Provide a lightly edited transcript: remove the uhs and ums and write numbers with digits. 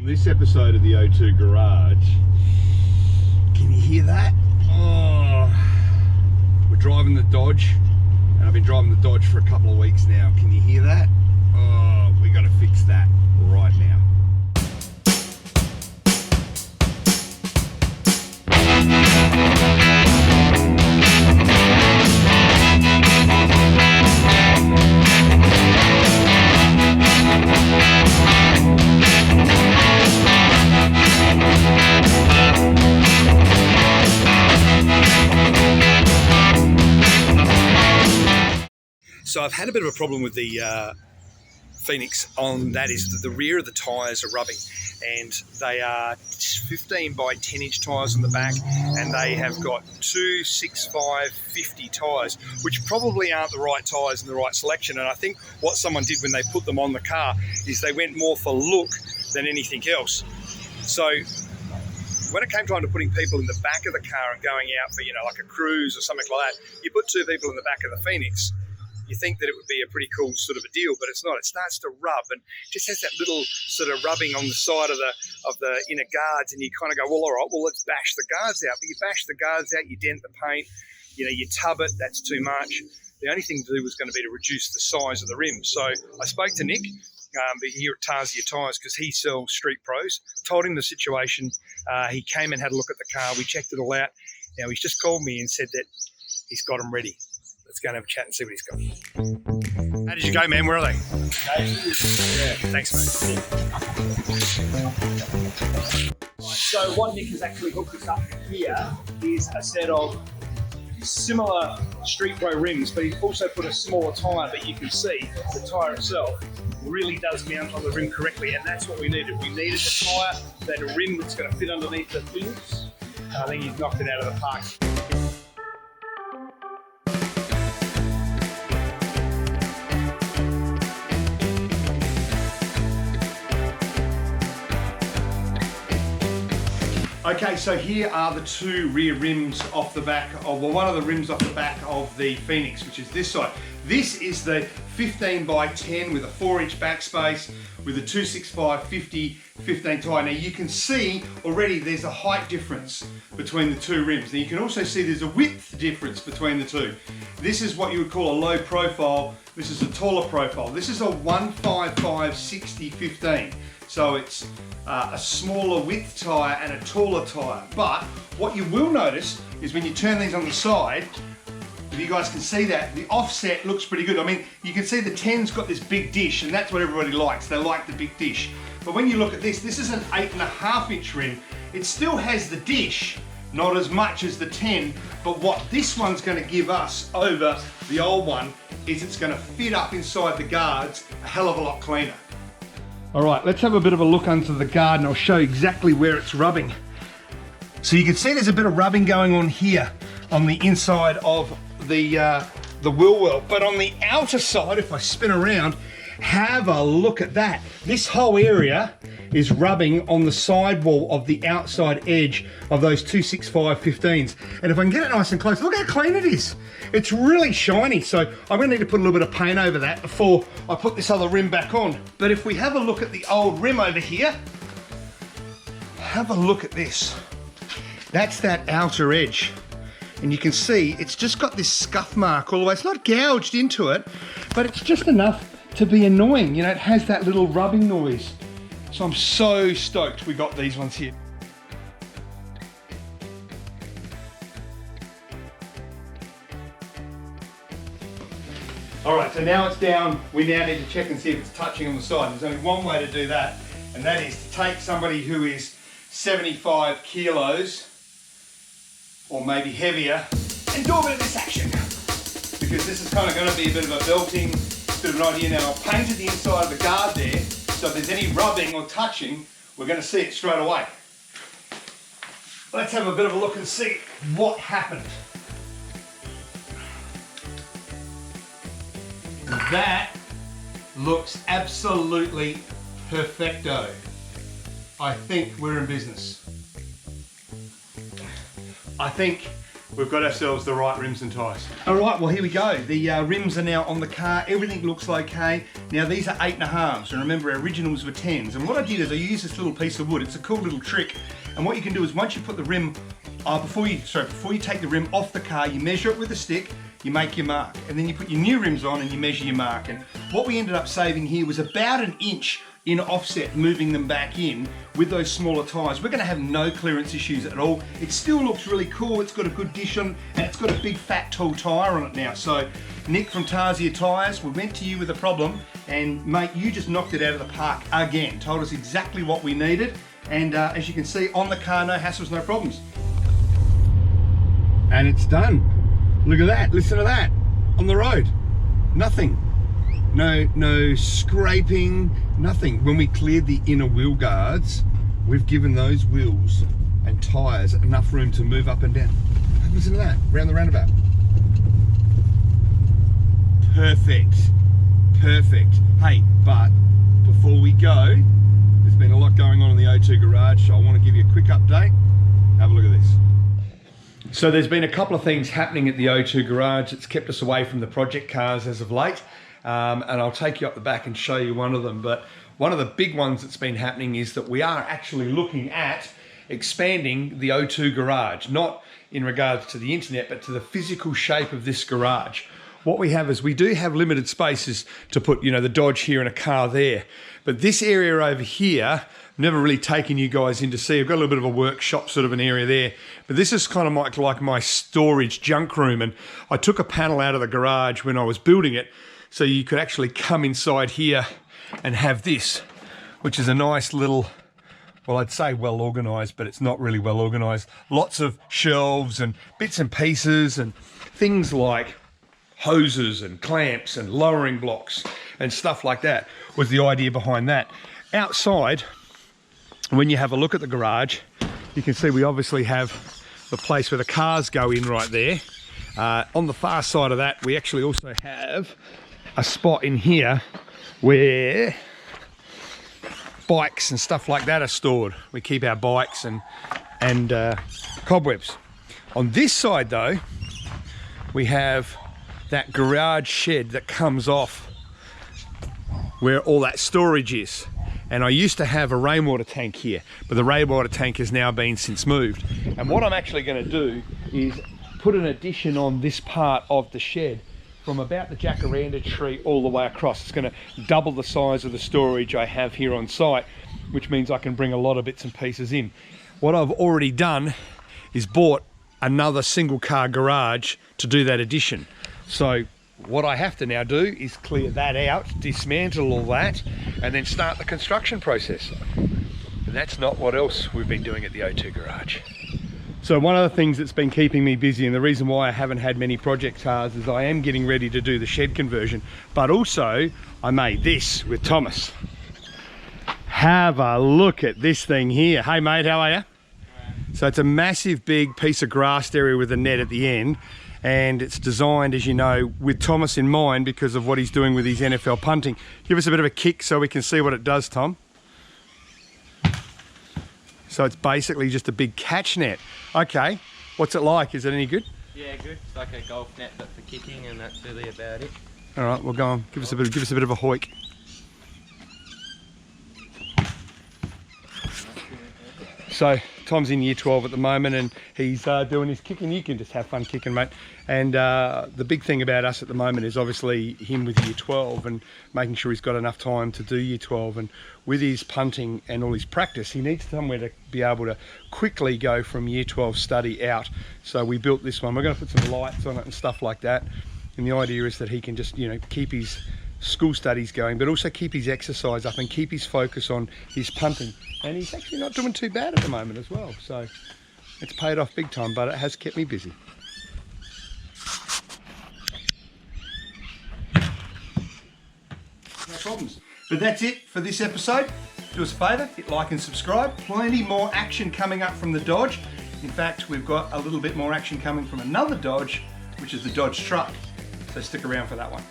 This episode of the O2 Garage, can you hear that? Oh, we're driving the Dodge, and I've been driving the Dodge for a couple of weeks now. Can you hear that? Oh, we got to fix that right now. So I've had a bit of a problem with the Phoenix on that is that the rear of the tyres are rubbing, and they are 15 by 10 inch tyres on the back, and they have got two 6.5/50 tyres, which probably aren't the right tyres and the right selection. And I think what someone did when they put them on the car is they went more for look than anything else. So when it came time to putting people in the back of the car and going out for, you know, like a cruise or something like that, you put two people in the back of the Phoenix, you think that it would be a pretty cool sort of a deal, but it's not. It starts to rub and just has that little sort of rubbing on the side of the inner guards, and you kind of go, well, all right, well, let's bash the guards out. But you bash the guards out, you dent the paint, you know, you tub it, that's too much. The only thing to do was going to be to reduce the size of the rim. So I spoke to Nick here at Tyres because he sells Street Pros, told him the situation. He came and had a look at the car. We checked it all out. Now, he's just called me and said that he's got them ready. Let's go and have a chat and see what he's got. How did you go, man? Where are they? Yeah, thanks, mate. So what Nick has actually hooked us up here is a set of similar Street Pro rims, but he's also put a smaller tyre, but you can see the tyre itself really does mount on the rim correctly, and that's what we needed. We needed a tyre, that a rim that's going to fit underneath the things. I think he's knocked it out of the park. Okay, so here are the two rear rims off the back of, well, one of the rims off the back of the Phoenix, which is this side. This is the 15 by 10 with a 4-inch backspace with a 265/50 15 tyre. Now you can see already there's a height difference between the two rims. Now you can also see there's a width difference between the two. This is what you would call a low profile. This is a taller profile. This is a 155/60/15. So it's a smaller width tyre and a taller tyre. But what you will notice is when you turn these on the side, if you guys can see that, the offset looks pretty good. I mean, you can see the 10's got this big dish, and that's what everybody likes. They like the big dish. But when you look at this, this is an 8.5-inch rim. It still has the dish, not as much as the 10, but what this one's going to give us over the old one is it's going to fit up inside the guards a hell of a lot cleaner. All right, let's have a bit of a look under the guard and I'll show you exactly where it's rubbing. So you can see there's a bit of rubbing going on here on the inside of the wheel well, but on the outer side, if I spin around, have a look at that. This whole area is rubbing on the sidewall of the outside edge of those 265/15s. And if I can get it nice and close, look how clean it is. It's really shiny. So I'm gonna need to put a little bit of paint over that before I put this other rim back on. But if we have a look at the old rim over here, have a look at this. That's that outer edge. And you can see it's just got this scuff mark all the way. It's not gouged into it, but it's just enough to be annoying. You know, it has that little rubbing noise. So I'm so stoked we got these ones here. All right, so now it's down. We now need to check and see if it's touching on the side. There's only one way to do that, and that is to take somebody who is 75 kilos, or maybe heavier, and do a bit of this action. Because this is kind of going to be a bit of a belting, bit of an idea. Now I've painted the inside of the guard there, so if there's any rubbing or touching, we're going to see it straight away. Let's have a bit of a look and see what happened. That looks absolutely perfecto. I think we're in business. I think we've got ourselves the right rims and tyres. All right, well here we go. The rims are now on the car. Everything looks okay. Now these are 8.5s, and remember our originals were 10s. And what I did is I used this little piece of wood. It's a cool little trick. And what you can do is once you put the rim, before you take the rim off the car, you measure it with a stick, you make your mark, and then you put your new rims on and you measure your mark. And what we ended up saving here was about an inch in offset, moving them back in with those smaller tyres. We're going to have no clearance issues at all. It still looks really cool. It's got a good dish on, and it's got a big fat tall tyre on it now. So Nick from Tyres, we went to you with a problem, and mate, you just knocked it out of the park again. Told us exactly what we needed, and as you can see on the car, no hassles, no problems. And it's done. Look at that, listen to that. On the road, nothing. No scraping, nothing. When we cleared the inner wheel guards, we've given those wheels and tyres enough room to move up and down. Listen to that, round the roundabout. Perfect, perfect. Hey, but before we go, there's been a lot going on in the O2 garage, so I want to give you a quick update. Have a look at this. So there's been a couple of things happening at the O2 garage. It's kept us away from the project cars as of late. And I'll take you up the back and show you one of them. But one of the big ones that's been happening is that we are actually looking at expanding the O2 garage, not in regards to the internet, but to the physical shape of this garage. What we have is we do have limited spaces to put, you know, the Dodge here and a car there. But this area over here, I've never really taken you guys in to see. I've got a little bit of a workshop sort of an area there. But this is kind of like my storage junk room. And I took a panel out of the garage when I was building it, so you could actually come inside here and have this, which is a nice little, well, I'd say well organized, but it's not really well organized. Lots of shelves and bits and pieces and things like hoses and clamps and lowering blocks and stuff like that was the idea behind that. Outside, when you have a look at the garage, you can see we obviously have the place where the cars go in right there. On the far side of that, we actually also have a spot in here where bikes and stuff like that are stored. We keep our bikes and cobwebs. On this side though, we have that garage shed that comes off where all that storage is. And I used to have a rainwater tank here, but the rainwater tank has now been since moved. And what I'm actually going to do is put an addition on this part of the shed from about the jacaranda tree all the way across. It's going to double the size of the storage I have here on site, which means I can bring a lot of bits and pieces in. What I've already done is bought another single car garage to do that addition. So what I have to now do is clear that out, dismantle all that, and then start the construction process. And that's not what else we've been doing at the O2 garage. So one of the things that's been keeping me busy, and the reason why I haven't had many project cars, is I am getting ready to do the shed conversion, but also I made this with Thomas. Have a look at this thing here. Hey mate, how are you? So it's a massive big piece of grassed area with a net at the end, and it's designed, as you know, with Thomas in mind because of what he's doing with his NFL punting. Give us a bit of a kick so we can see what it does, Tom. So it's basically just a big catch net. Okay, what's it like? Is it any good? Yeah, good. It's like a golf net but for kicking, and that's really about it. All right, well go on. Give us a bit of a hoik. So Tom's in year 12 at the moment, and he's doing his kicking. You can just have fun kicking, mate. And the big thing about us at the moment is obviously him with year 12 and making sure he's got enough time to do year 12. And with his punting and all his practice, he needs somewhere to be able to quickly go from year 12 study out. So we built this one. We're going to put some lights on it and stuff like that. And the idea is that he can just, you know, keep his school studies going, but also keep his exercise up and keep his focus on his punting. And he's actually not doing too bad at the moment as well. So it's paid off big time, but it has kept me busy. No problems. But that's it for this episode. Do us a favour, hit like and subscribe. Plenty more action coming up from the Dodge. In fact, we've got a little bit more action coming from another Dodge, which is the Dodge truck. So stick around for that one.